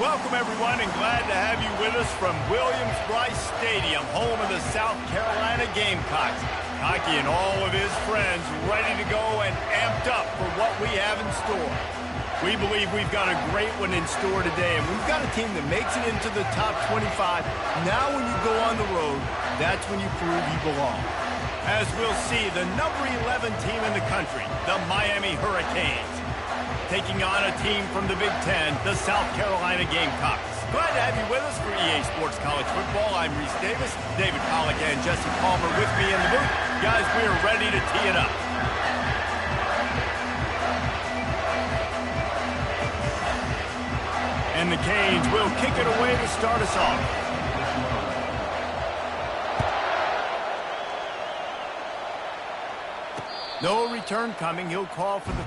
Welcome, everyone, and glad to have you with us from Williams-Brice Stadium, home of the South Carolina Gamecocks. Hockey and all of his friends ready to go and amped up for what we have in store. We believe we've got a great one in store today, and we've got a team that makes it into the top 25. Now when you go on the road, that's when you prove you belong. As we'll see, the number 11 team in the country, the Miami Hurricanes, taking on a team from the Big Ten, the South Carolina Gamecocks. Glad to have you with us for EA Sports College Football. I'm Reese Davis, David Pollack and Jesse Palmer with me in the booth. Guys, we are ready to tee it up. And the Canes will kick it away to start us off. No return coming. He'll call for the...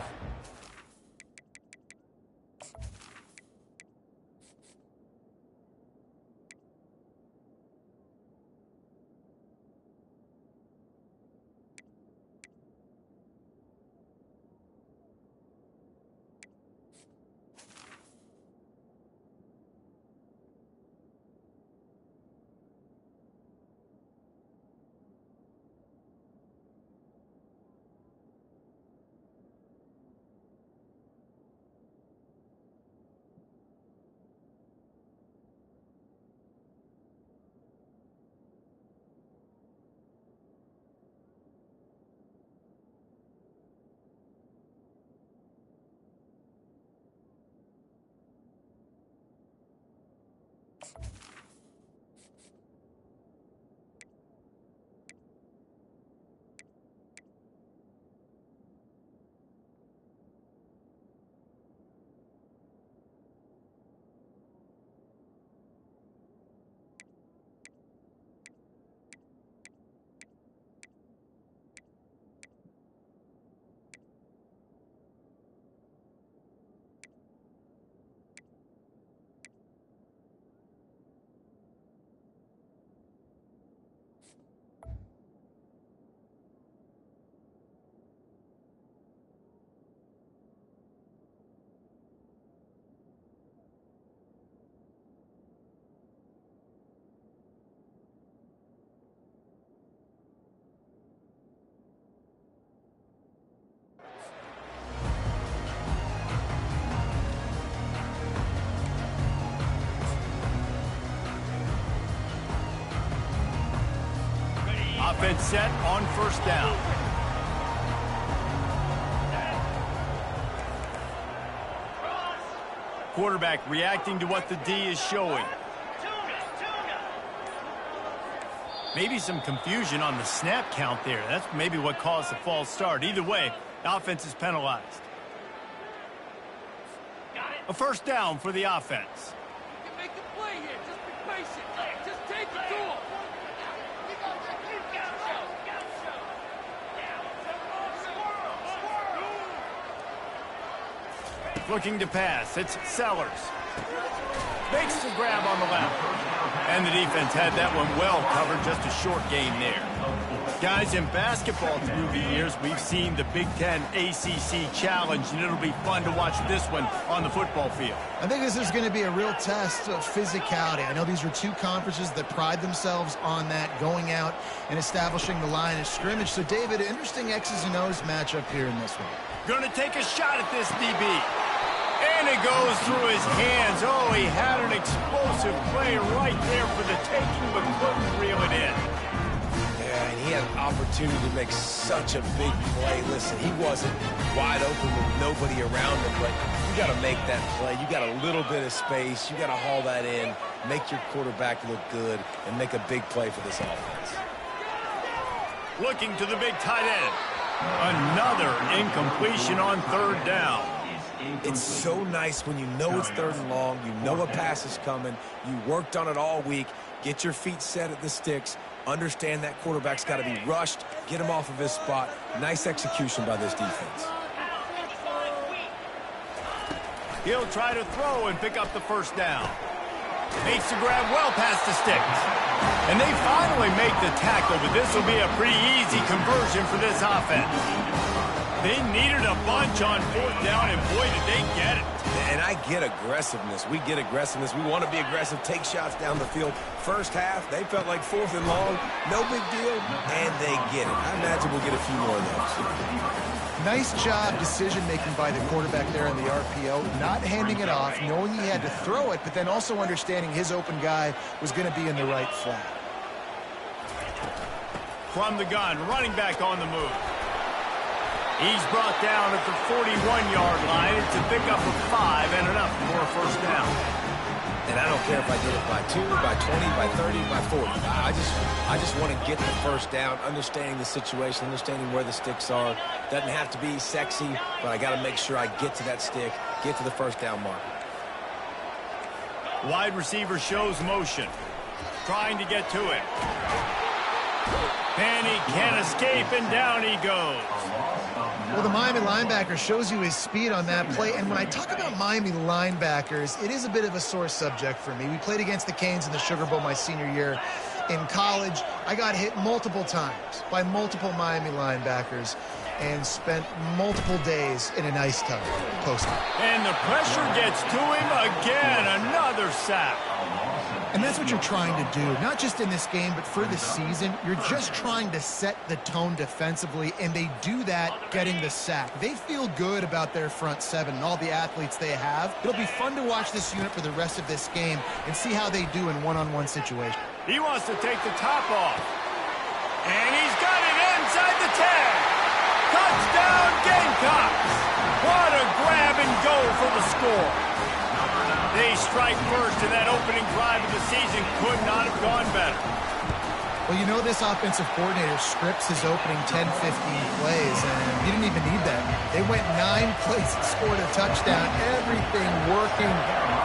Offense set on first down. Quarterback reacting to what the D is showing. Maybe some confusion on the snap count there. That's maybe what caused the false start. Either way, the offense is penalized. A first down for the offense. You can make a play here. Just be patient. Just take it to him. Looking to pass. It's Sellers. Makes the grab on the left. And the defense had that one well covered. Just a short gain there. Guys, in basketball through the years, we've seen the Big Ten ACC Challenge, and it'll be fun to watch this one on the football field. I think this is going to be a real test of physicality. I know these are two conferences that pride themselves on that, going out and establishing the line of scrimmage. So, David, interesting X's and O's matchup here in this one. Going to take a shot at this DB. And it goes through his hands. Oh, he had an explosive play right there for the taking, but couldn't reel it in. Yeah, and he had an opportunity to make such a big play. Listen, he wasn't wide open with nobody around him, but you got to make that play. You got a little bit of space. You got to haul that in, make your quarterback look good, and make a big play for this offense. Looking to the big tight end. Another incompletion on third down. It's so nice when you know it's third and long, you know a pass is coming, you worked on it all week, get your feet set at the sticks, understand that quarterback's got to be rushed, get him off of his spot. Nice execution by this defense. He'll try to throw and pick up the first down. Makes the grab well past the sticks. And they finally make the tackle, but this will be a pretty easy conversion for this offense. They needed a bunch on 4th down, and boy, did they get it. And I get aggressiveness. We get aggressiveness. We want to be aggressive, take shots down the field. First half, they felt like 4th and long. No big deal, and they get it. I imagine we'll get a few more of those. Nice job decision-making by the quarterback there in the RPO, not handing it off, knowing he had to throw it, but then also understanding his open guy was going to be in the right flat. From the gun, running back on the move. He's brought down at the 41-yard line. It's a pickup of 5 and enough for a first down. And I don't care if I did it by 2, by 20, by 30, by 40. I just want to get the first down, understanding the situation, understanding where the sticks are. Doesn't have to be sexy, but I got to make sure I get to that stick, get to the first down mark. Wide receiver shows motion, trying to get to it. And he can't escape, and down he goes. Well, the Miami linebacker shows you his speed on that play. And when I talk about Miami linebackers, it is a bit of a sore subject for me. We played against the Canes in the Sugar Bowl my senior year in college. I got hit multiple times by multiple Miami linebackers and spent multiple days in an ice tub post-game. And the pressure gets to him again. Another sack. And that's what you're trying to do, not just in this game, but for the season. You're just trying to set the tone defensively, and they do that getting the sack. They feel good about their front seven and all the athletes they have. It'll be fun to watch this unit for the rest of this game and see how they do in one-on-one situations. He wants to take the top off. And he's got it inside the 10. Touchdown, Gamecocks. What a grab and go for the score. They strike first, and that opening drive of the season could not have gone better. Well, you know this offensive coordinator scripts his opening 10, 15 plays, and he didn't even need that. They went 9 plays and scored a touchdown. Everything working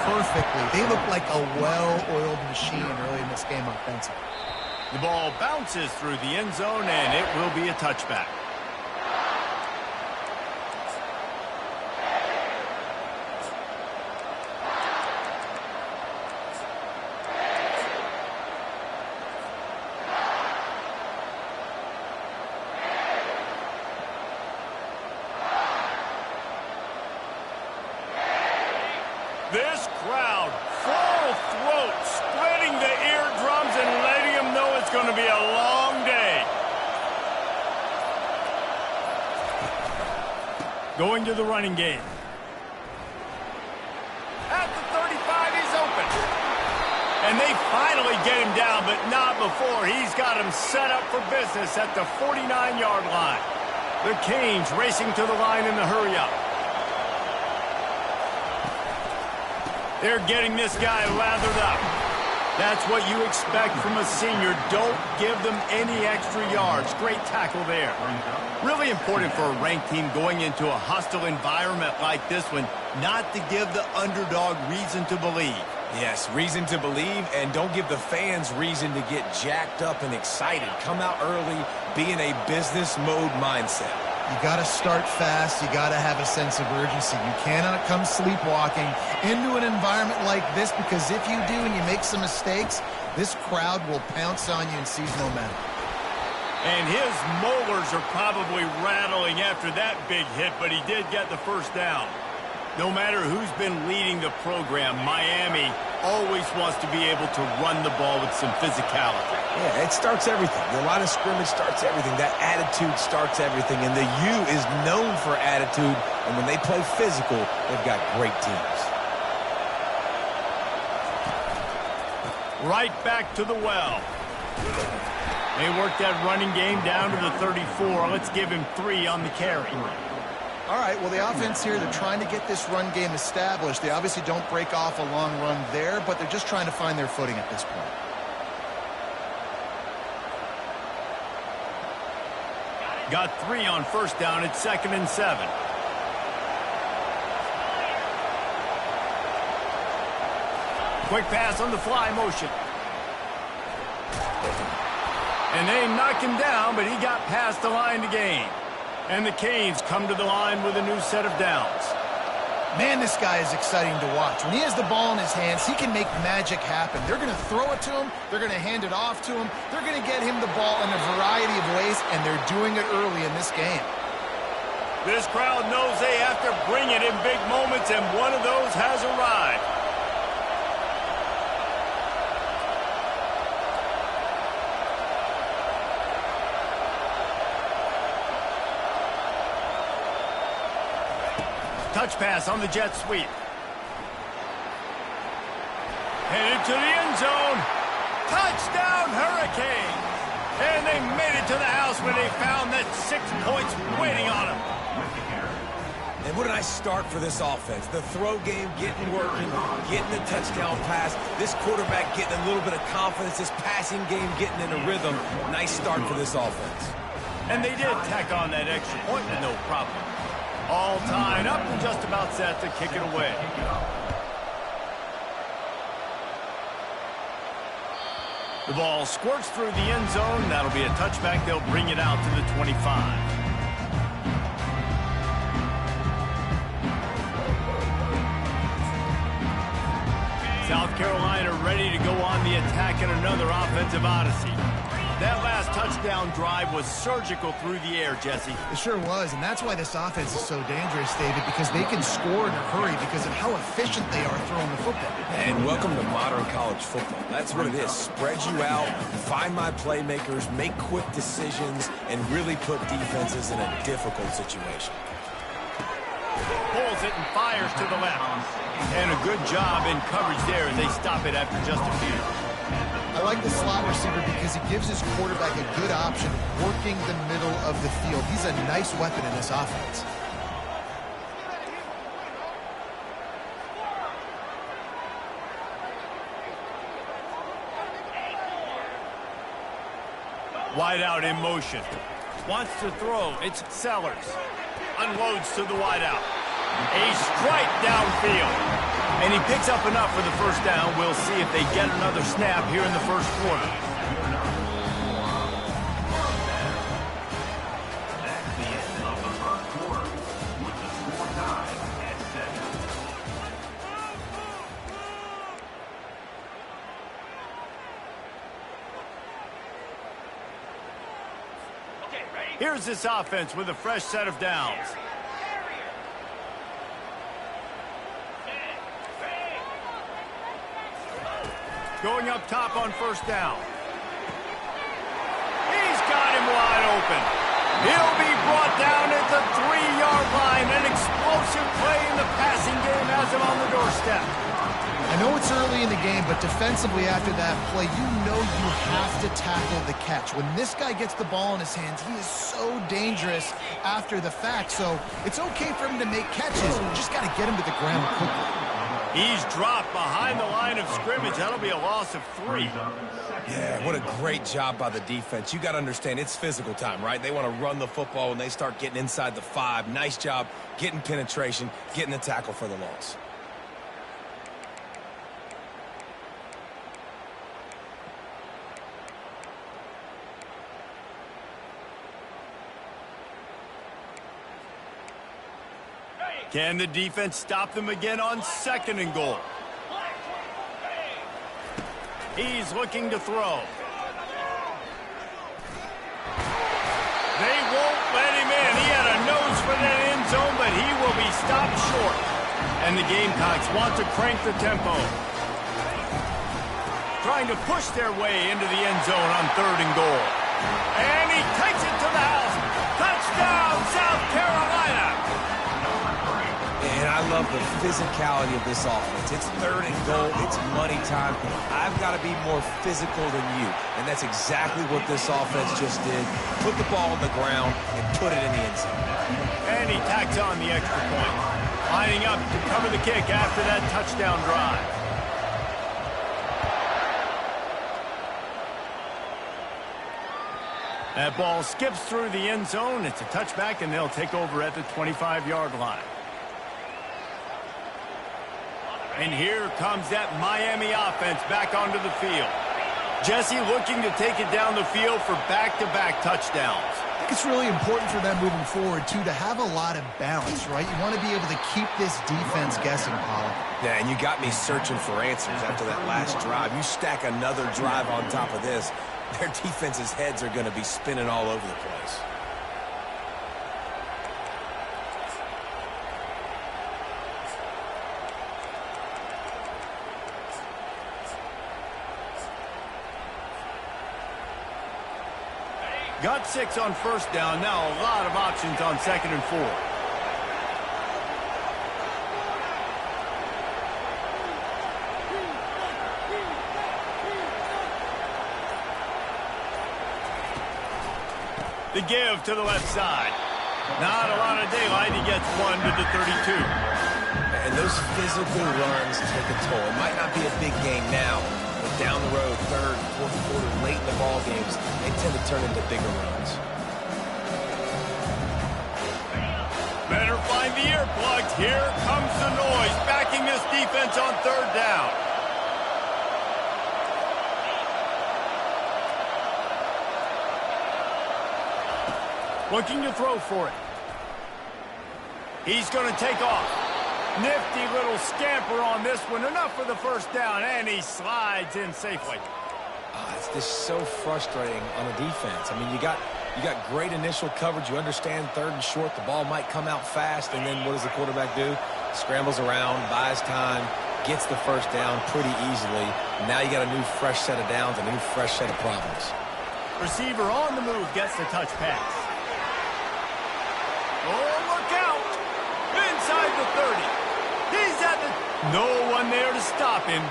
perfectly. They look like a well-oiled machine early in this game offensively. The ball bounces through the end zone, and it will be a touchback. This crowd, full throat, spreading the eardrums and letting them know it's going to be a long day. Going to the running game. At the 35, he's open. And they finally get him down, but not before. He's got him set up for business at the 49-yard line. The Canes racing to the line in the hurry-up. They're getting this guy lathered up. That's what you expect from a senior. Don't give them any extra yards. Great tackle there. Really important for a ranked team going into a hostile environment like this one, not to give the underdog reason to believe. Yes, reason to believe, and don't give the fans reason to get jacked up and excited. Come out early, be in a business mode mindset. You got to start fast. You got to have a sense of urgency. You cannot come sleepwalking into an environment like this, because if you do and you make some mistakes, this crowd will pounce on you and seize momentum. And his molars are probably rattling after that big hit, but he did get the first down. No matter who's been leading the program, Miami always wants to be able to run the ball with some physicality. Yeah, it starts everything. The line of scrimmage starts everything. That attitude starts everything. And the U is known for attitude. And when they play physical, they've got great teams. Right back to the well. They work that running game down to the 34. Let's give him 3 on the carry. All right, well, the offense here, they're trying to get this run game established. They obviously don't break off a long run there, but they're just trying to find their footing at this point. Got 3 on first down. It's 2nd and 7. Quick pass on the fly motion. And they knock him down, but he got past the line to gain. And the Canes come to the line with a new set of downs. Man, this guy is exciting to watch. When he has the ball in his hands, he can make magic happen. They're going to throw it to him. They're going to hand it off to him. They're going to get him the ball in a variety of ways, and they're doing it early in this game. This crowd knows they have to bring it in big moments, and one of those has arrived. Touch pass on the jet sweep. Headed to the end zone. Touchdown, Hurricanes! And they made it to the house where they found that 6 points waiting on them. And what a nice start for this offense. The throw game getting working, getting the touchdown pass. This quarterback getting a little bit of confidence. This passing game getting in a rhythm. Nice start for this offense. And they did tack on that extra point with no problem. All tied up and just about set to kick it away. The ball squirts through the end zone. That'll be a touchback. They'll bring it out to the 25. South Carolina ready to go on the attack in another offensive odyssey. That last touchdown drive was surgical through the air, Jesse. It sure was, and that's why this offense is so dangerous, David, because they can score in a hurry because of how efficient they are throwing the football. And welcome to modern college football. That's what it is. Spread you out, find my playmakers, make quick decisions, and really put defenses in a difficult situation. Pulls it and fires to the left. And a good job in coverage there as they stop it after just a few. I like the slot receiver because he gives his quarterback a good option working the middle of the field. He's a nice weapon in this offense. Wide out in motion. Wants to throw. It's Sellers. Unloads to the wide out. A strike downfield. And he picks up enough for the first down. We'll see if they get another snap here in the first quarter. Here's this offense with a fresh set of downs. Going up top on first down. He's got him wide open. He'll be brought down at the 3-yard line. An explosive play in the passing game has him on the doorstep. I know it's early in the game, but defensively after that play, you know you have to tackle the catch. When this guy gets the ball in his hands, he is so dangerous after the fact. So it's okay for him to make catches. You just got to get him to the ground quickly. He's dropped behind the line of scrimmage. That'll be a loss of 3. Yeah, what a great job by the defense. You got to understand, it's physical time, right? They want to run the football when they start getting inside the 5. Nice job getting penetration, getting the tackle for the loss. Can the defense stop them again on 2nd and goal? He's looking to throw. They won't let him in. He had a nose for that end zone, but he will be stopped short. And the Gamecocks want to crank the tempo. Trying to push their way into the end zone on 3rd and goal. And he takes it to the house. Touchdown, South Carolina! And I love the physicality of this offense. It's 3rd and goal. It's money time. I've got to be more physical than you. And that's exactly what this offense just did. Put the ball on the ground and put it in the end zone. And he tacks on the extra point. Lining up to cover the kick after that touchdown drive. That ball skips through the end zone. It's a touchback, and they'll take over at the 25-yard line. And here comes that Miami offense back onto the field. Jesse looking to take it down the field for back-to-back touchdowns. I think it's really important for them moving forward, too, to have a lot of balance, right? You want to be able to keep this defense guessing, Paul. Yeah, and you got me searching for answers after that last drive. You stack another drive on top of this, their defense's heads are going to be spinning all over the place. Got 6 on first down. Now a lot of options on 2nd and 4. The give to the left side. Not a lot of daylight. He gets 1 to the 32. And those physical runs take a toll. It might not be a big game now, but down the road, 3rd, 4th quarter, late in the ball games, they tend to turn into bigger runs. Better find the earplugs. Here comes the noise, backing this defense on 3rd down. Looking to throw for it. He's going to take off. Nifty little scamper on this one. Enough for the first down, and he slides in safely. It's just so frustrating on a defense. I mean, you got great initial coverage. You understand 3rd and short. The ball might come out fast, and then what does the quarterback do? Scrambles around, buys time, gets the first down pretty easily. Now you got a new fresh set of downs, a new fresh set of problems. Receiver on the move gets the touch pass. Oh, look out! Inside the 30. He's at the... No one there to stop him,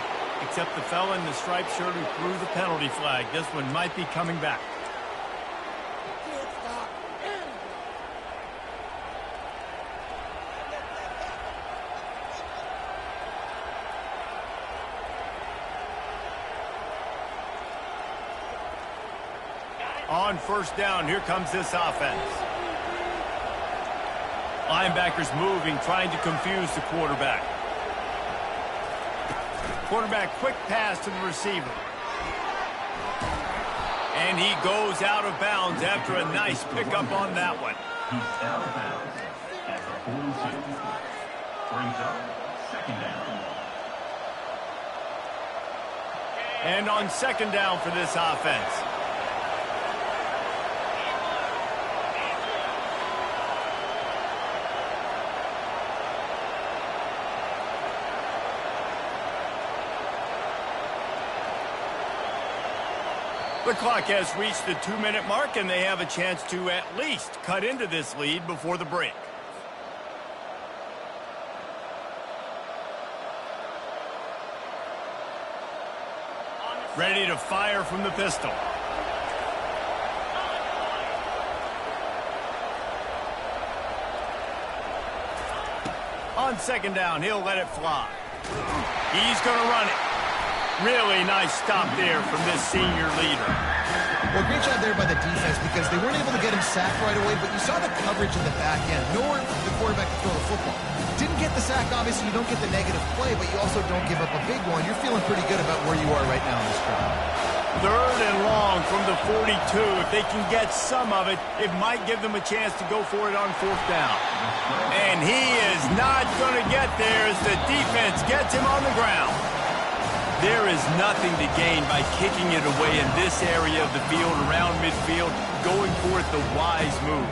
except the fella in the striped shirt who threw the penalty flag. This one might be coming back. On first down, here comes this offense. Linebackers moving, trying to confuse the quarterback. Quarterback quick pass to the receiver. And he goes out of bounds after a nice pickup on that one. He's out of bounds at the 42. Brings up 2nd down. And on 2nd down for this offense. The clock has reached the 2-minute mark, and they have a chance to at least cut into this lead before the break. Ready to fire from the pistol. On 2nd down, he'll let it fly. He's going to run it. Really nice stop there from this senior leader. Well, great job there by the defense because they weren't able to get him sacked right away, but you saw the coverage in the back end. Nowhere for the quarterback to throw the football. Didn't get the sack, obviously you don't get the negative play, but you also don't give up a big one. You're feeling pretty good about where you are right now in this drive. 3rd and long from the 42. If they can get some of it, it might give them a chance to go for it on 4th down. And he is not going to get there as the defense gets him on the ground. There is nothing to gain by kicking it away in this area of the field, around midfield, going for it the wise move.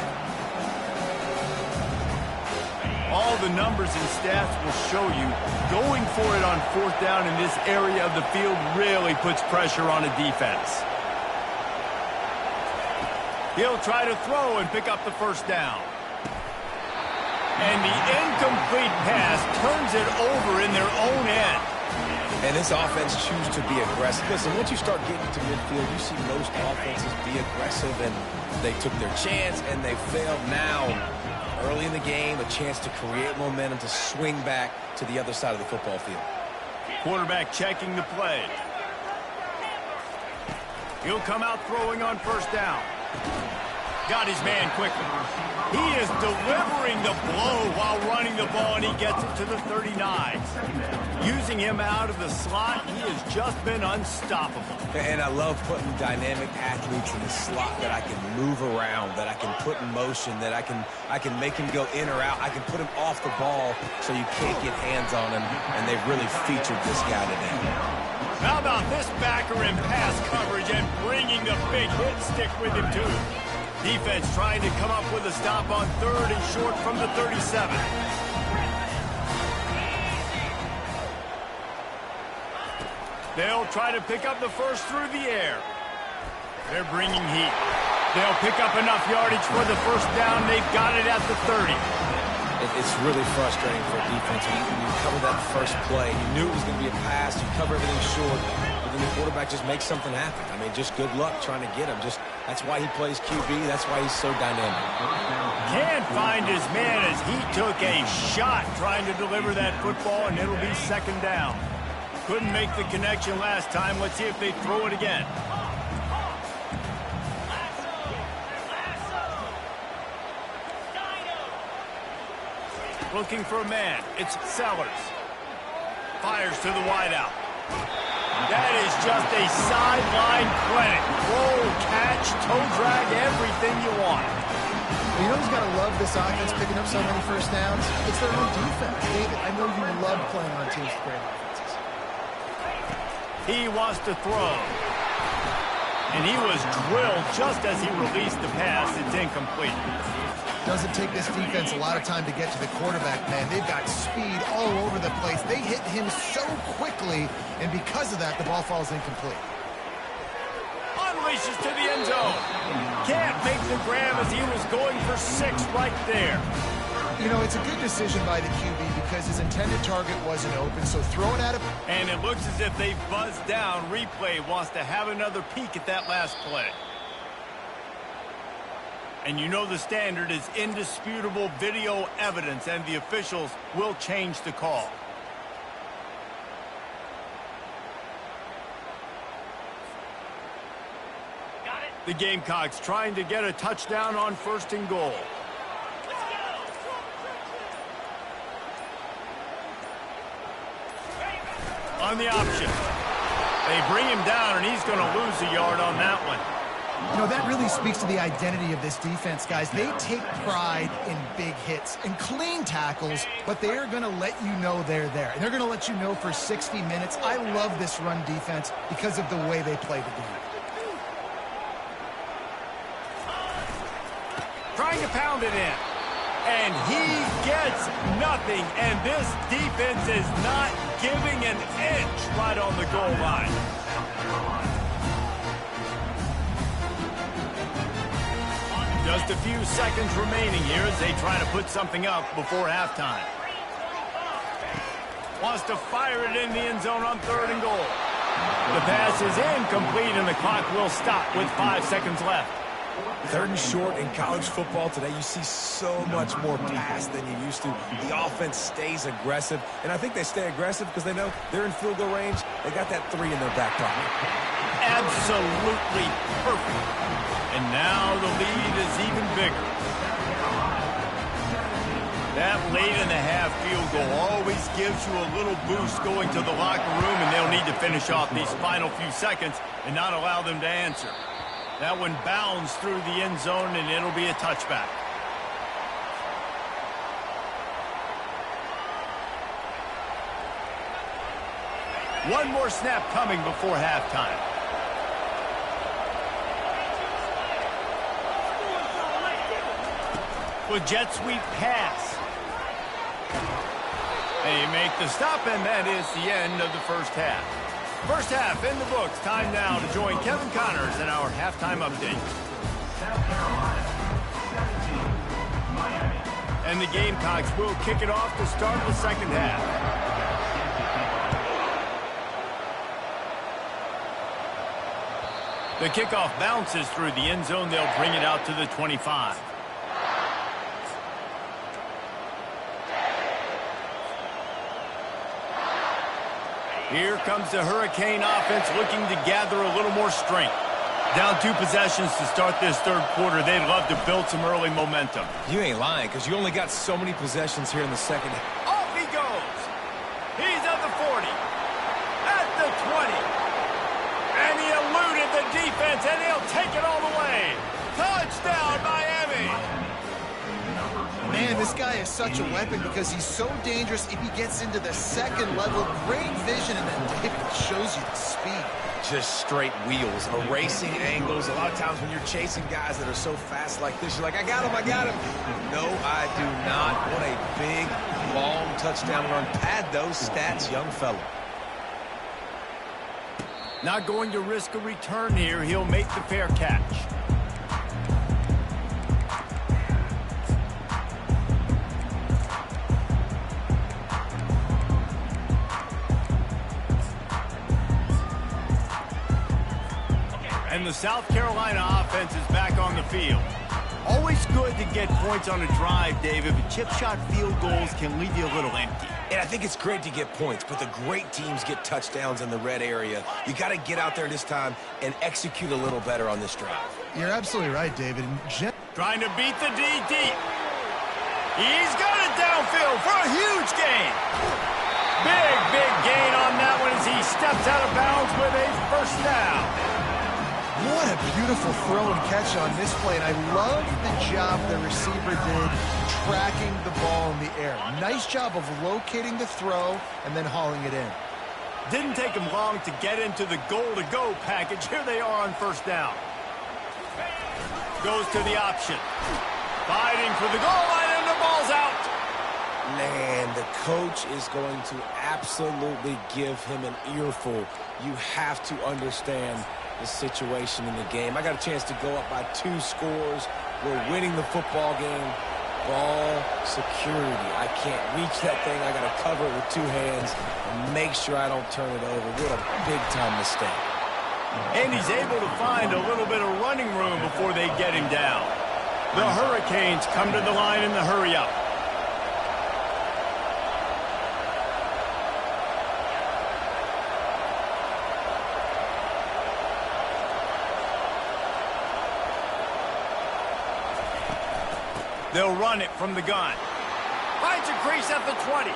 All the numbers and stats will show you going for it on 4th down in this area of the field really puts pressure on a defense. He'll try to throw and pick up the first down. And the incomplete pass turns it over in their own end. And this offense chooses to be aggressive. Listen, once you start getting to midfield, you see most offenses be aggressive, and they took their chance, and they failed. Now, early in the game, a chance to create momentum to swing back to the other side of the football field. Quarterback checking the play. He'll come out throwing on 1st down. Got his man quickly. He is delivering the blow while running the ball, and he gets it to the 39. Using him out of the slot, he has just been unstoppable. And I love putting dynamic athletes in the slot that I can move around, that I can put in motion, that I can make him go in or out. I can put him off the ball so you can't get hands on him, and they've really featured this guy today. How about this backer in pass coverage and bringing the big hit stick with him, too? Defense trying to come up with a stop on 3rd and short from the 37. They'll try to pick up the first through the air. They're bringing heat. They'll pick up enough yardage for the first down. They've got it at the 30. It's really frustrating for a defense. When you cover that first play, you knew it was going to be a pass. You cover everything short, but then the quarterback just makes something happen. I mean, just good luck trying to get him. That's why he plays QB. That's why he's so dynamic. Can't find his man as he took a shot trying to deliver that football, and it'll be second down. Couldn't make the connection last time. Let's see if they throw it again. Looking for a man. It's Sellers. Fires to the wideout. That is just a sideline clinic. Roll, catch, toe drag, everything you want. You know who's got to love this offense picking up so many first downs? It's their own defense. David, I know you love playing on teams with great offenses. He wants to throw. And he was drilled just as he released the pass. It's incomplete. Doesn't take this defense a lot of time to get to the quarterback, man. They've got speed all over the place. They hit him so quickly, and because of that, the ball falls incomplete. Unleashes to the end zone. Can't make the grab as he was going for 6 right there. You know, it's a good decision by the QB because his intended target wasn't open, so throw it at him. And it looks as if they've buzzed down. Replay wants to have another peek at that last play. And you know the standard is indisputable video evidence, and the officials will change the call. The Gamecocks trying to get a touchdown on 1st and goal. On the option. They bring him down, and he's going to lose a yard on that one. You know, that really speaks to the identity of this defense, guys. They take pride in big hits and clean tackles, but they are going to let you know they're there. And they're going to let you know for 60 minutes. I love this run defense because of the way they play the game. Trying to pound it in. And he gets nothing. And this defense is not giving an inch right on the goal line. Just a few seconds remaining here as they try to put something up before halftime. Wants to fire it in the end zone on 3rd and goal. The pass is incomplete, and the clock will stop with 5 seconds left. 3rd and short in college football today, you see so much more pass than you used to. The offense stays aggressive, and I think they stay aggressive because they know they're in field goal range. They got that 3 in their back pocket. Absolutely perfect. And now the lead is even bigger. That late-in-the-half field goal always gives you a little boost going to the locker room, and they'll need to finish off these final few seconds and not allow them to answer. That one bounds through the end zone, and it'll be a touchback. One more snap coming before halftime. With jet sweep pass. They make the stop, and that is the end of the first half. First half in the books. Time now to join Kevin Connors in our halftime update. South Carolina, 17, Miami. And the Gamecocks will kick it off to start the second half. The kickoff bounces through the end zone. They'll bring it out to the 25. Here comes the Hurricane offense looking to gather a little more strength. Down 2 possessions to start this 3rd quarter. They'd love to build some early momentum. You ain't lying because you only got so many possessions here in the second half. Off he goes. He's at the 40. At the 20. And he eluded the defense, and he'll take it all the way. Touchdown, Miami. Man, this guy is such a weapon because he's so dangerous if he gets into the second level. Great vision, and then David shows you the speed. Just straight wheels, erasing angles. A lot of times when you're chasing guys that are so fast like this, you're like, I got him, I got him. No, I do not. What a big, long touchdown run. Pad those stats, young fella. Not going to risk a return here. He'll make the fair catch. And the South Carolina offense is back on the field. Always good to get points on a drive, David, but chip shot field goals can leave you a little empty. And I think it's great to get points, but the great teams get touchdowns in the red area. You got to get out there this time and execute a little better on this drive. You're absolutely right, David. Trying to beat the D deep. He's got it downfield for a huge gain. Big gain on that one as he steps out of bounds with a first down. What a beautiful throw and catch on this play, and I love the job the receiver did tracking the ball in the air. Nice job of locating the throw and then hauling it in. Didn't take him long to get into the goal-to-go package. Here they are on first down. Goes to the option. Fighting for the goal line, and the ball's out. Man, the coach is going to absolutely give him an earful. You have to understand the situation in the game. I got a chance to go up by 2 scores. We're winning the football game. Ball security. I can't reach that thing. I got to cover it with 2 hands and make sure I don't turn it over. What a big-time mistake. And he's able to find a little bit of running room before they get him down. The Hurricanes come to the line in the hurry-up. They'll run it from the gun. Finds a crease at the 20.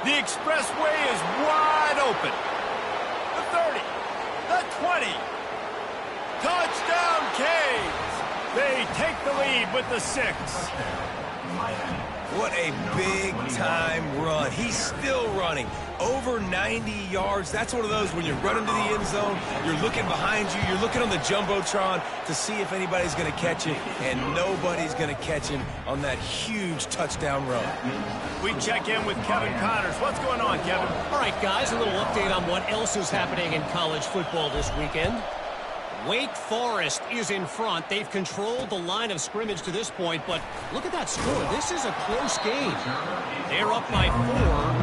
The expressway is wide open. The 30. The 20. Touchdown, Canes. They take the lead with the 6. What a big-time run. He's still running. Over 90 yards. That's one of those when you're running to the end zone, you're looking behind you, you're looking on the Jumbotron to see if anybody's going to catch it, and nobody's going to catch him on that huge touchdown run. We check in with Kevin Connors. What's going on, Kevin? All right, guys, a little update on what else is happening in college football this weekend. Wake Forest is in front. They've controlled the line of scrimmage to this point, but look at that score. This is a close game. They're up by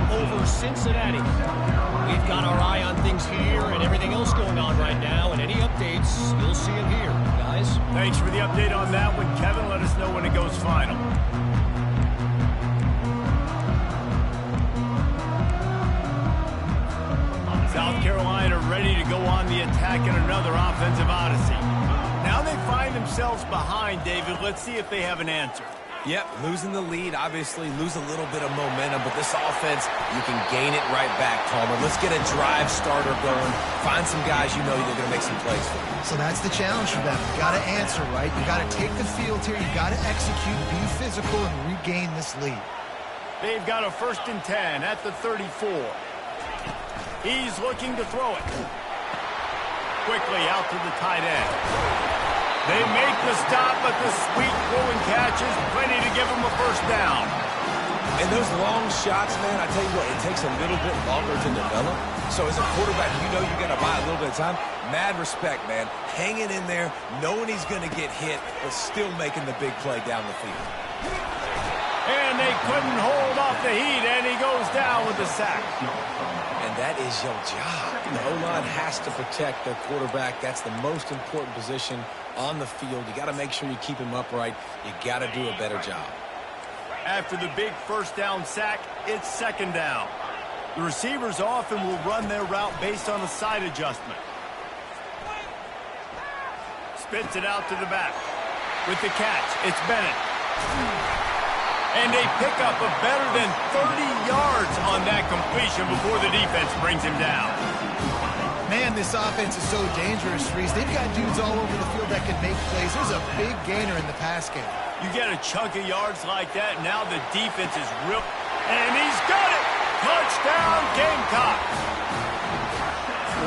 4 over Cincinnati. We've got our eye on things here and everything else going on right now, and any updates, you'll see them here, guys. Thanks for the update on that one, Kevin. Let us know when it goes final. South Carolina ready to go on the attack in another offensive odyssey. Now they find themselves behind, David. Let's see if they have an answer. Yep, losing the lead, obviously lose a little bit of momentum, but this offense, you can gain it right back, Palmer. Let's get a drive starter going. Find some guys you know you're going to make some plays for. So that's the challenge for them. You got to answer, right? You got to take the field here. You got to execute, be physical, and regain this lead. They've got a 1st and 10 at the 34. He's looking to throw it. Quickly out to the tight end. They make the stop, but the sweet throwing catch is plenty to give them a first down. And those long shots, man, I tell you what, it takes a little bit longer to develop. So as a quarterback, you know you got to buy a little bit of time. Mad respect, man. Hanging in there, knowing he's going to get hit, but still making the big play down the field. And they couldn't hold off the heat, and he goes down with the sack. And that is your job. The O-line has to protect their quarterback. That's the most important position on the field. You got to make sure you keep him upright. You got to do a better job. After the big first down sack, it's 2nd down. The receivers often will run their route based on a side adjustment. Spits it out to the back. With the catch, it's Bennett. And a pickup of better than 30 yards on that completion before the defense brings him down. Man, this offense is so dangerous, Reese. They've got dudes all over the field that can make plays. There's a big gainer in the pass game. You get a chunk of yards like that, now the defense is real. And he's got it! Touchdown, Gamecocks!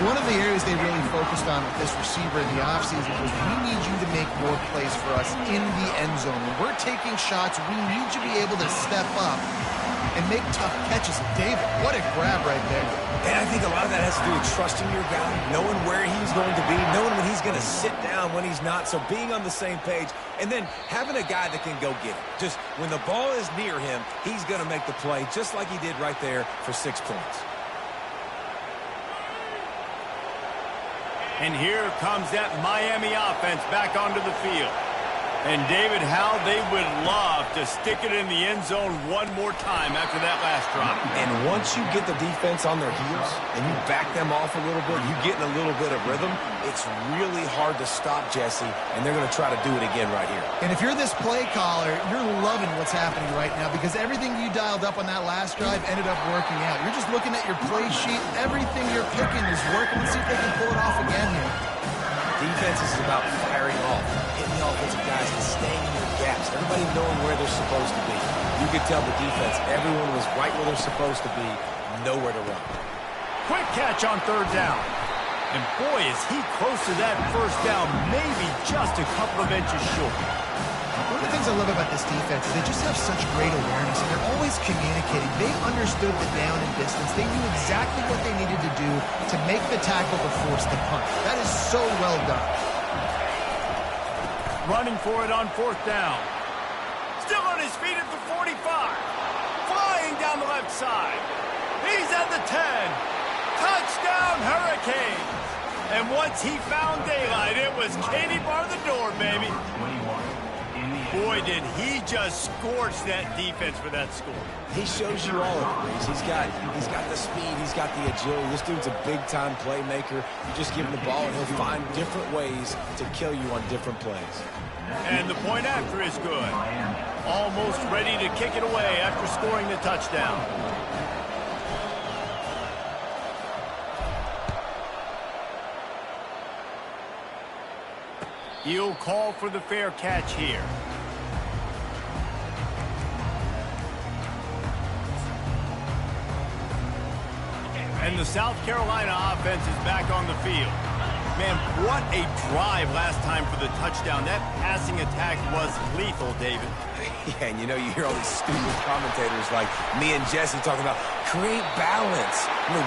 One of the areas they really focused on with this receiver in the offseason was we need you to make more plays for us in the end zone. When we're taking shots, we need you to be able to step up and make tough catches. David, what a grab right there. And I think a lot of that has to do with trusting your guy, knowing where he's going to be, knowing when he's going to sit down, when he's not. So being on the same page, and then having a guy that can go get it. Just when the ball is near him, he's going to make the play, just like he did right there for 6 points. And here comes that Miami offense back onto the field. And David, how they would love to stick it in the end zone one more time after that last drop. And once you get the defense on their heels and you back them off a little bit, you get in a little bit of rhythm, it's really hard to stop Jesse, and they're going to try to do it again right here. And if you're this play caller, you're loving what's happening right now because everything you dialed up on that last drive ended up working out. You're just looking at your play sheet. Everything you're picking is working. Let's see if they can pull it off again here. Defense is about firing off, hitting the offensive guys and staying in their gaps. Everybody knowing where they're supposed to be. You could tell the defense, everyone was right where they're supposed to be, nowhere to run. Quick catch on third down. And boy, is he close to that first down, maybe just a couple of inches short. One of the things I love about this defense is they just have such great awareness, and they're always communicating. They understood the down and distance. They knew exactly what they needed to do to make the tackle to force the punt. That is so well done. Running for it on fourth down. Still on his feet at the 45. Flying down the left side. He's at the 10. Touchdown, Hurricanes. And once he found daylight, it was Katie bar the door, baby. Boy, did he just scorch that defense for that score. He shows you all of it, Reese. He's got the speed, he's got the agility. This dude's a big-time playmaker. You just give him the ball, and he'll find different ways to kill you on different plays. And the point after is good. Almost ready to kick it away after scoring the touchdown. He'll call for the fair catch here. And the South Carolina offense is back on the field. Man, what a drive last time for the touchdown. That passing attack was lethal, David. Yeah, and you know, you hear all these stupid commentators like me and Jesse talking about create balance,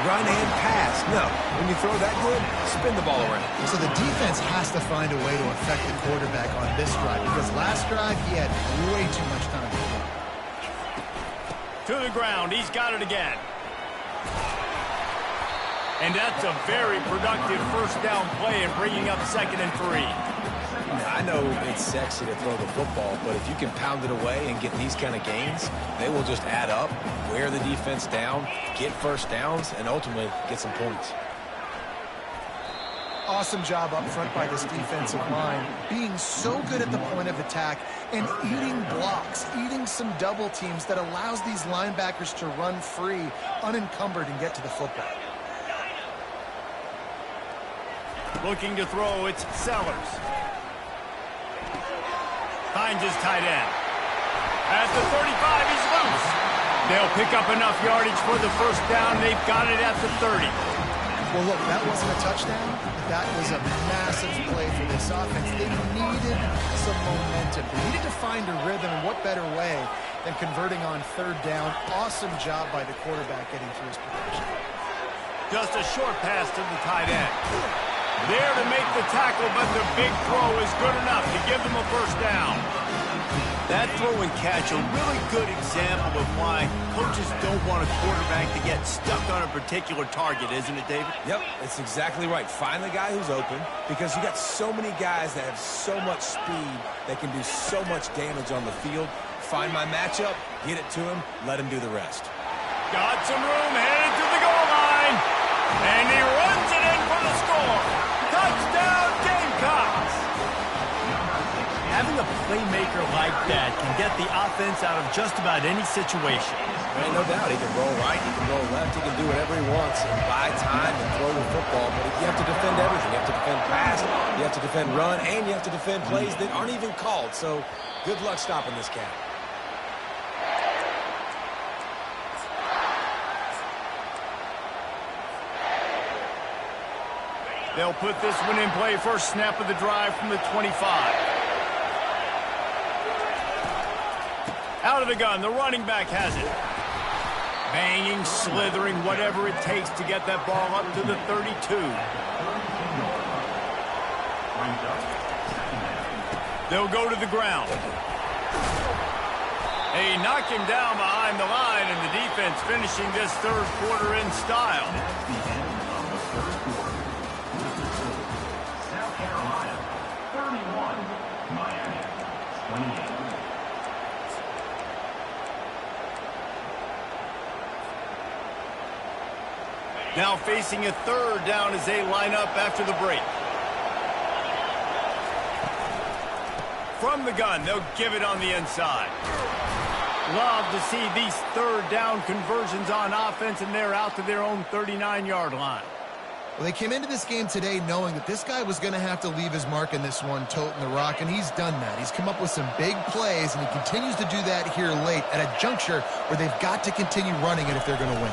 run and pass. No, when you throw that good, spin the ball around. So the defense has to find a way to affect the quarterback on this drive because last drive he had way too much time to throw. To the ground, he's got it again. And that's a very productive first down play in bringing up 2nd and 3. I know it's sexy to throw the football, but if you can pound it away and get these kind of gains, they will just add up, wear the defense down, get first downs, and ultimately get some points. Awesome job up front by this defensive line, being so good at the point of attack and eating blocks, eating some double teams that allows these linebackers to run free, unencumbered, and get to the football. Looking to throw, it's Sellers. Finds his tight end. At the 35, he's loose. They'll pick up enough yardage for the first down. They've got it at the 30. Well, look, that wasn't a touchdown. That was a massive play for this offense. They needed some momentum. They needed to find a rhythm, and what better way than converting on third down. Awesome job by the quarterback getting through his progression. Just a short pass to the tight end. There to make the tackle, but the big throw is good enough to give them a first down. That throw and catch, a really good example of why coaches don't want a quarterback to get stuck on a particular target, isn't it, David? Yep, it's exactly right. Find the guy who's open because you got so many guys that have so much speed that can do so much damage on the field. Find my matchup, get it to him, let him do the rest. Got some room, headed to the goal line, and he runs it in for the score. Touchdown, Gamecocks! Having a playmaker like that can get the offense out of just about any situation. There ain't no doubt. He can roll right, he can roll left, he can do whatever he wants and buy time and throw the football. But you have to defend everything. You have to defend pass, you have to defend run, and you have to defend plays that aren't even called. So good luck stopping this cat. They'll put this one in play first snap of the drive from the 25. Out of the gun, the running back has it. Banging, slithering, whatever it takes to get that ball up to the 32. They'll go to the ground. They knock him down behind the line, and the defense finishing this third quarter in style. Now facing a third down as they line up after the break. From the gun, they'll give it on the inside. Love to see these third down conversions on offense, and they're out to their own 39-yard line. Well, they came into this game today knowing that this guy was going to have to leave his mark in this one, toting the rock, and he's done that. He's come up with some big plays, and he continues to do that here late at a juncture where they've got to continue running it if they're going to win.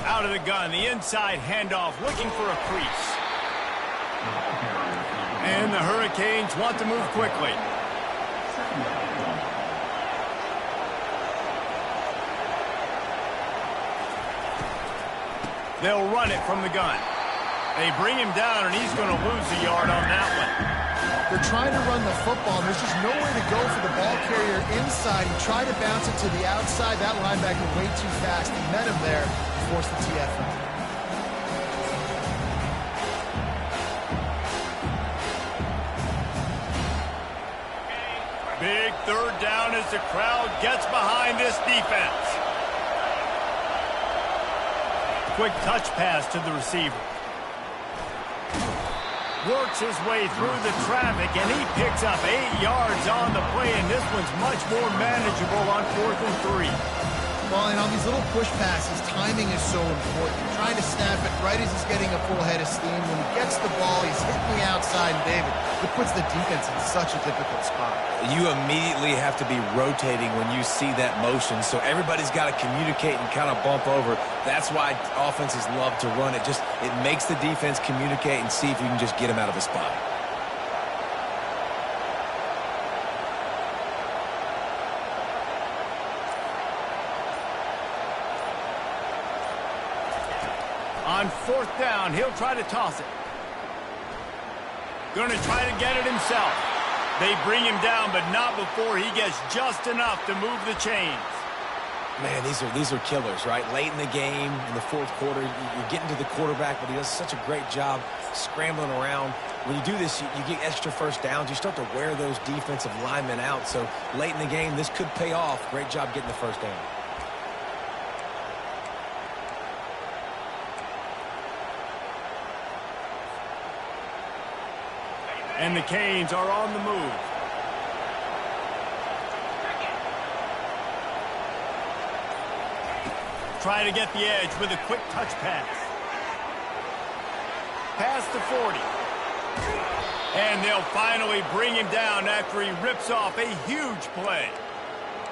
Out of the gun, the inside handoff, looking for a crease. And the Hurricanes want to move quickly. They'll run it from the gun. They bring him down, and he's going to lose a yard on that one. They're trying to run the football, and there's just nowhere to go for the ball carrier inside. He tried to bounce it to the outside. That linebacker way too fast. He met him there and forced the TFL. Big third down as the crowd gets behind this defense. Quick touch pass to the receiver. Works his way through the traffic, and he picks up 8 yards on the play, and this one's much more manageable on 4th and 3. Well, and on these little push passes, timing is so important. Trying to snap it right as he's getting a full head of steam. When he gets the ball, he's hitting the outside, and David, it puts the defense in such a difficult spot. You immediately have to be rotating when you see that motion, so everybody's got to communicate and kind of bump over. That's why offenses love to run it. It makes the defense communicate and see if you can just get him out of a spot. On 4th down, he'll try to toss it. Going to try to get it himself. They bring him down, but not before he gets just enough to move the chains. Man, these are killers, right? Late in the game, in the 4th quarter, you're getting to the quarterback, but he does such a great job scrambling around. When you do this, you get extra first downs. You start to wear those defensive linemen out. So late in the game, this could pay off. Great job getting the first down. And the Canes are on the move. Try to get the edge with a quick touch pass. Past the 40. And they'll finally bring him down after he rips off a huge play.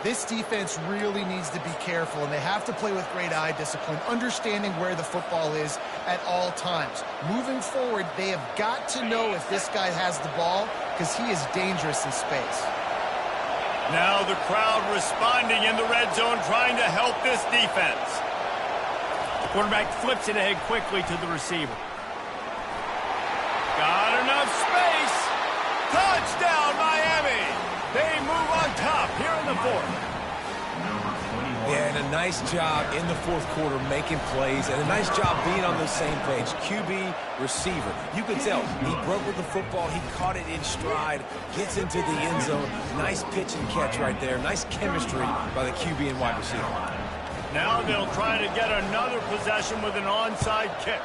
This defense really needs to be careful, and they have to play with great eye discipline, understanding where the football is at all times. Moving forward, they have got to know if this guy has the ball, because he is dangerous in space. Now the crowd responding in the red zone, trying to help this defense. The quarterback flips it ahead quickly to the receiver. Got enough space. Touchdown, Miami. They move on top here in the 4th. Yeah, and a nice job in the 4th quarter making plays, and a nice job being on the same page. QB, receiver. You could tell he broke with the football. He caught it in stride, gets into the end zone. Nice pitch and catch right there. Nice chemistry by the QB and wide receiver. Now they'll try to get another possession with an onside kick.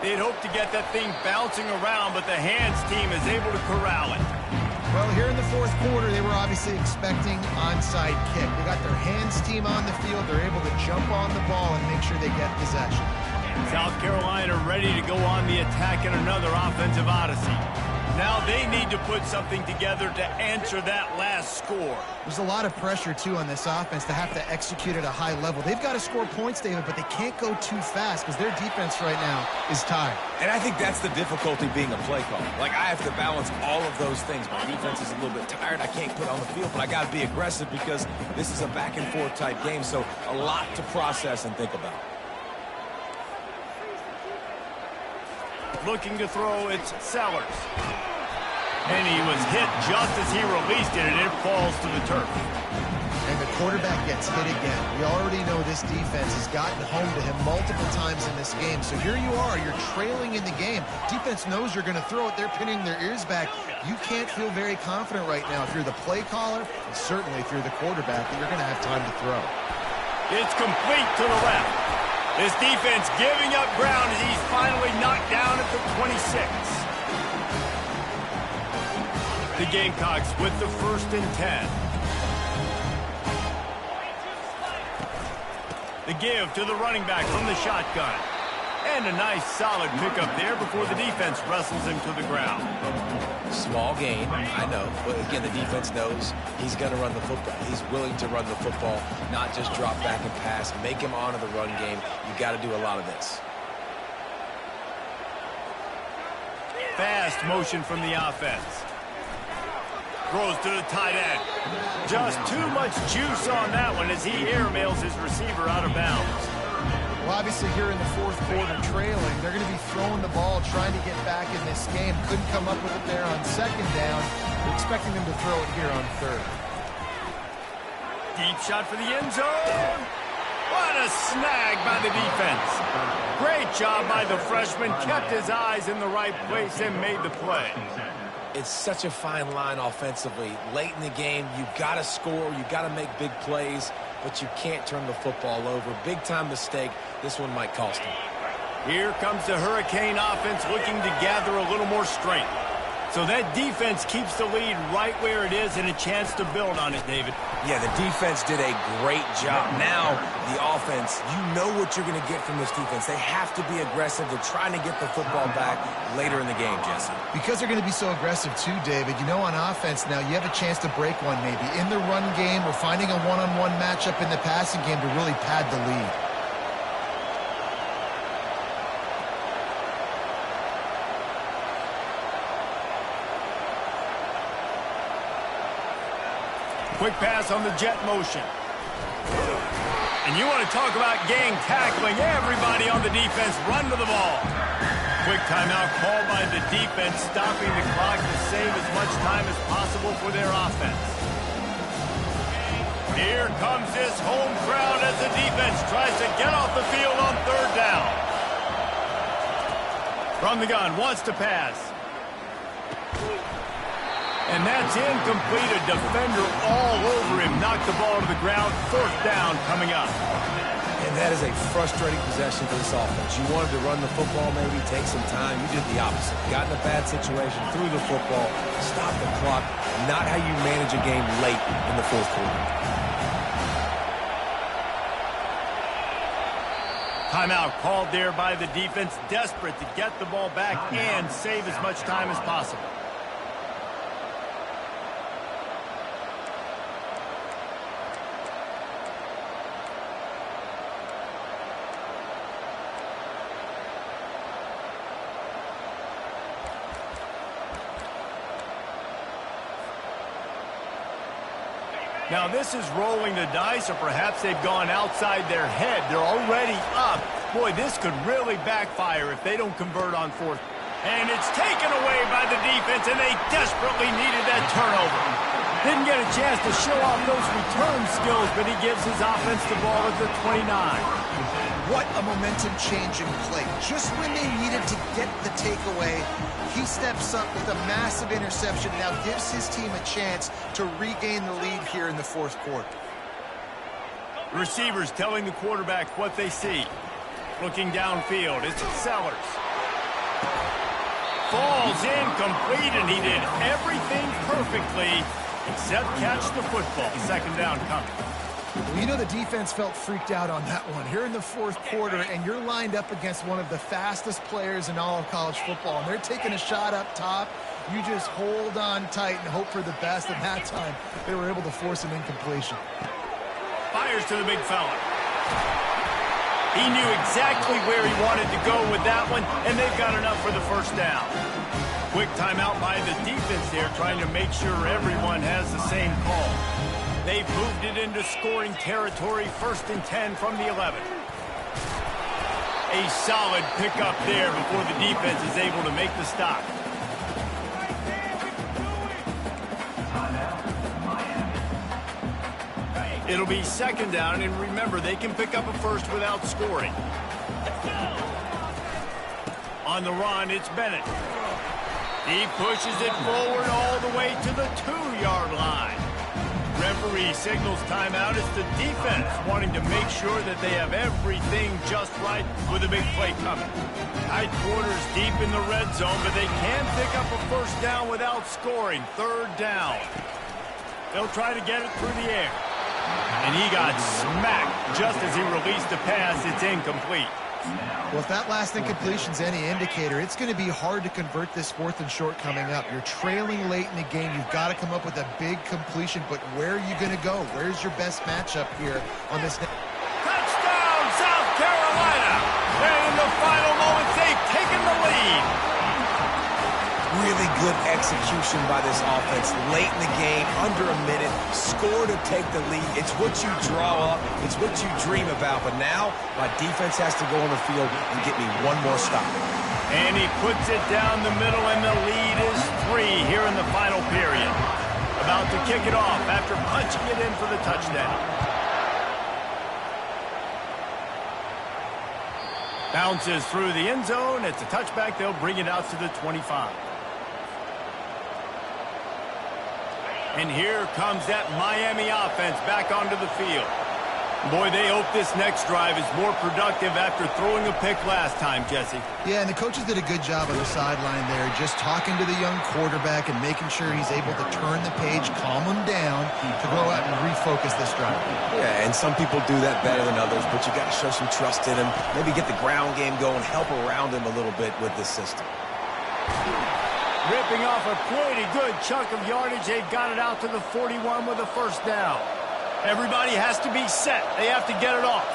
They'd hope to get that thing bouncing around, but the hands team is able to corral it. Well, here in the 4th quarter, they were obviously expecting onside kick. They got their hands team on the field. They're able to jump on the ball and make sure they get possession. South Carolina ready to go on the attack in another offensive odyssey. Now they need to put something together to answer that last score. There's a lot of pressure, too, on this offense to have to execute at a high level. They've got to score points, David, but they can't go too fast because their defense right now is tired. And I think that's the difficulty being a play caller. Like, I have to balance all of those things. My defense is a little bit tired. I can't put on the field, but I got to be aggressive because this is a back-and-forth type game, so a lot to process and think about. Looking to throw, it's Sellers. And he was hit just as he released it, and it falls to the turf. And the quarterback gets hit again. We already know this defense has gotten home to him multiple times in this game. So here you are, you're trailing in the game. Defense knows you're going to throw it. They're pinning their ears back. You can't feel very confident right now if you're the play caller, and certainly if you're the quarterback, that you're going to have time to throw. It's complete to the left. This defense giving up ground as he's finally knocked down at the 26. The Gamecocks with the 1st and 10. The give to the running back from the shotgun. And a nice solid pickup there before the defense wrestles him to the ground. Small gain, I know. But again, the defense knows he's going to run the football. He's willing to run the football, not just drop back and pass. Make him honor the run game. You got to do a lot of this. Fast motion from the offense. Throws to the tight end. Just too much juice on that one as he airmails his receiver out of bounds. Well, obviously here in the 4th quarter trailing, they're going to be throwing the ball, trying to get back in this game. Couldn't come up with it there on 2nd down. They're expecting them to throw it here on 3rd. Deep shot for the end zone. What a snag by the defense. Great job by the freshman. Kept his eyes in the right place and made the play. It's such a fine line offensively. Late in the game, you got to score, you got to make big plays, but you can't turn the football over. Big-time mistake. This one might cost him. Here comes the Hurricane offense looking to gather a little more strength. So that defense keeps the lead right where it is and a chance to build on it, David. Yeah, the defense did a great job. Now, the offense, you know what you're going to get from this defense. They have to be aggressive. They're trying to get the football back later in the game, Jesse. Because they're going to be so aggressive too, David, you know on offense now you have a chance to break one maybe. In the run game or finding a one-on-one matchup in the passing game to really pad the lead. Quick pass on the jet motion. And you want to talk about gang tackling. Everybody on the defense run to the ball. Quick timeout called by the defense, stopping the clock to save as much time as possible for their offense. Here comes this home crowd as the defense tries to get off the field on 3rd down. From the gun, wants to pass. And that's incomplete. A defender all over him. Knocked the ball to the ground. 4th down coming up. And that is a frustrating possession for this offense. You wanted to run the football, maybe take some time. You did the opposite. Got in a bad situation, threw the football, stopped the clock. Not how you manage a game late in the 4th quarter. Timeout called there by the defense. Desperate to get the ball back and save as much time as possible. Now this is rolling the dice, or perhaps they've gone outside their head. They're already up. Boy, this could really backfire if they don't convert on 4th. And it's taken away by the defense, and they desperately needed that turnover. Didn't get a chance to show off those return skills, but he gives his offense the ball at the 29. What a momentum-changing play. Just when they needed to get the takeaway, he steps up with a massive interception and now gives his team a chance to regain the lead here in the 4th quarter. Receivers telling the quarterback what they see. Looking downfield, it's Sellers. Falls incomplete, and he did everything perfectly except catch the football. 2nd down coming. Well, you know the defense felt freaked out on that one. Here in the 4th quarter, and you're lined up against one of the fastest players in all of college football, and they're taking a shot up top. You just hold on tight and hope for the best, and that time they were able to force an incompletion. Fires to the big fella. He knew exactly where he wanted to go with that one, and they've got enough for the 1st down. Quick timeout by the defense there, trying to make sure everyone has the same call. They've moved it into scoring territory, 1st and 10 from the 11. A solid pickup there before the defense is able to make the stop. It'll be 2nd down, and remember, they can pick up a 1st without scoring. On the run, it's Bennett. He pushes it forward all the way to the 2-yard line. referee signals timeout. It's the defense wanting to make sure that they have everything just right with a big play coming. Tight quarters deep in the red zone, but they can pick up a first down without scoring. Third down. They'll try to get it through the air. And he got smacked just as he released the pass. It's incomplete. Well, if that last incompletion's any indicator, it's going to be hard to convert this 4th and short coming up. You're trailing late in the game. You've got to come up with a big completion, but where are you going to go? Where's your best matchup here on this? Touchdown, South Carolina! And in the final moments, they've taken the lead. Really good execution by this offense. Late in the game, under a minute, score to take the lead. It's what you draw up. It's what you dream about. But now, my defense has to go on the field and get me one more stop. And he puts it down the middle, and the lead is 3 here in the final period. About to kick it off after punching it in for the touchdown. Bounces through the end zone. It's a touchback. They'll bring it out to the 25. And here comes that Miami offense back onto the field. Boy, they hope this next drive is more productive after throwing a pick last time, Jesse. Yeah, and the coaches did a good job on the sideline there, just talking to the young quarterback and making sure he's able to turn the page, calm him down to go out and refocus this drive. Yeah, and some people do that better than others, but you got to show some trust in him. Maybe get the ground game going, help around him a little bit with this system. Ripping off a pretty good chunk of yardage. They've got it out to the 41 with a first down. Everybody has to be set. They have to get it off.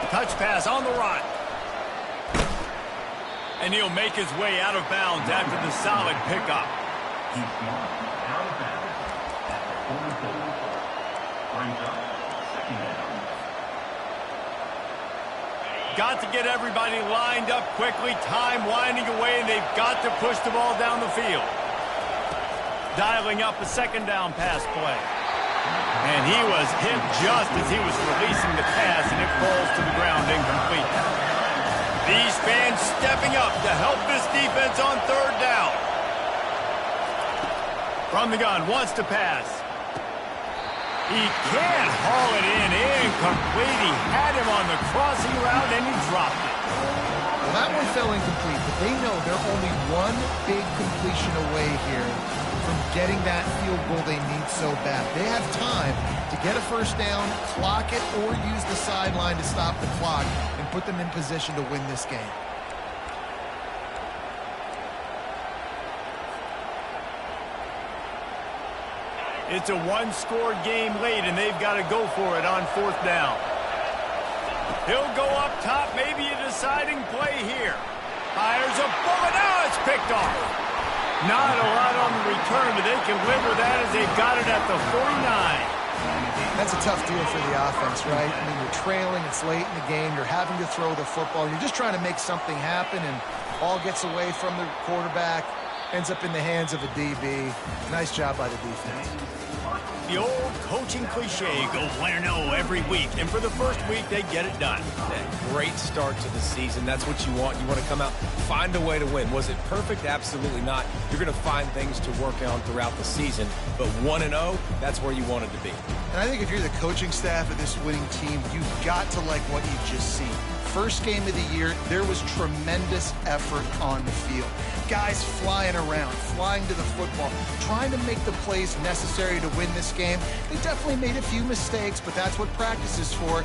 Touch pass on the run. And he'll make his way out of bounds after the solid pickup. He's marked out of bounds at the 44. Brings up second down. Got to get everybody lined up quickly. Time winding away, and they've got to push the ball down the field. Dialing up a second down pass play. And he was hit just as he was releasing the pass, and it falls to the ground incomplete. These fans stepping up to help this defense on third down. From the gun, wants to pass. He can't haul it in. Incomplete. He had him on the crossing route, and he dropped it. Well, that one fell incomplete, but they know they're only one big completion away here from getting that field goal they need so bad. They have time to get a first down, clock it, or use the sideline to stop the clock and put them in position to win this game. It's a one-score game late, and they've got to go for it on fourth down. He'll go up top, maybe a deciding play here. Fires a bullet. Now it's picked off. Not a lot on the return, but they can live with that as they've got it at the 49. That's a tough deal for the offense, right? I mean, you're trailing, it's late in the game, you're having to throw the football, you're just trying to make something happen, and ball gets away from the quarterback, ends up in the hands of a DB. Nice job by the defense. The old coaching cliche, go win or no every week. And for the first week, they get it done. Great start to the season. That's what you want. You want to come out, find a way to win. Was it perfect? Absolutely not. You're going to find things to work on throughout the season. But 1-0, that's where you wanted to be. And I think if you're the coaching staff of this winning team, you've got to like what you've just seen. First game of the year, there was tremendous effort on the field. Guys flying around, flying to the football, trying to make the plays necessary to win this game. They definitely made a few mistakes, but that's what practice is for.